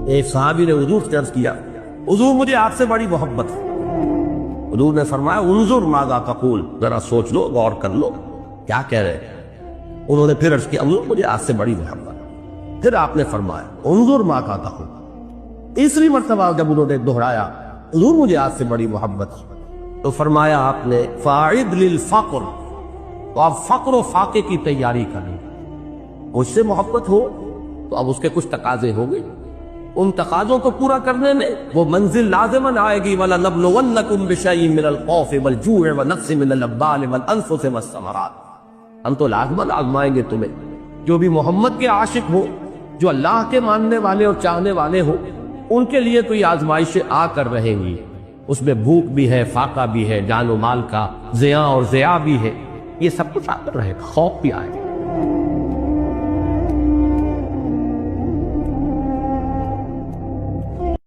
ایک صحابی نے حضور سے عرض کیا حضور مجھے آپ سے بڑی محبت ہے۔ حضور نے فرمایا انظر ماذا تقول، ذرا سوچ لو، غور کر لو کیا کہہ رہے ہیں۔ انہوں نے پھر عرض کیا حضور مجھے آپ سے بڑی محبت ہے۔ پھر آپ نے فرمایا انظر ماذا تقول۔ تیسری مرتبہ جب انہوں نے دہرایا حضور مجھے آپ سے بڑی محبت ہے، تو فرمایا آپ نے فاعد للفقر، تو آپ فقر و فاقے کی تیاری کریں۔ مجھ سے محبت ہو تو اب اس کے کچھ تقاضے ہوں گے، ان تقاضوں کو پورا کرنے میں وہ منزل لازماً آئے گی وَلَنَبْلُوَنَّكُمْ بِشَيْءٍ مِّنَ الْخَوْفِ وَالْجُوعِ وَنَقْصٍ مِّنَ الْأَمْوَالِ وَالْأَنفُسِ وَالثَّمَرَاتِ۔ ہم تو لازماً آزمائیں گے تمہیں۔ جو بھی محمد کے عاشق ہو، جو اللہ کے ماننے والے اور چاہنے والے ہو، ان کے لیے تو یہ آزمائشیں آ کر رہیں گی۔ اس میں بھوک بھی ہے، فاقہ بھی ہے، جان و مال کا زیاں اور ضیاع بھی ہے، یہ سب کچھ آ کر رہے گا، خوف بھی آئے گا۔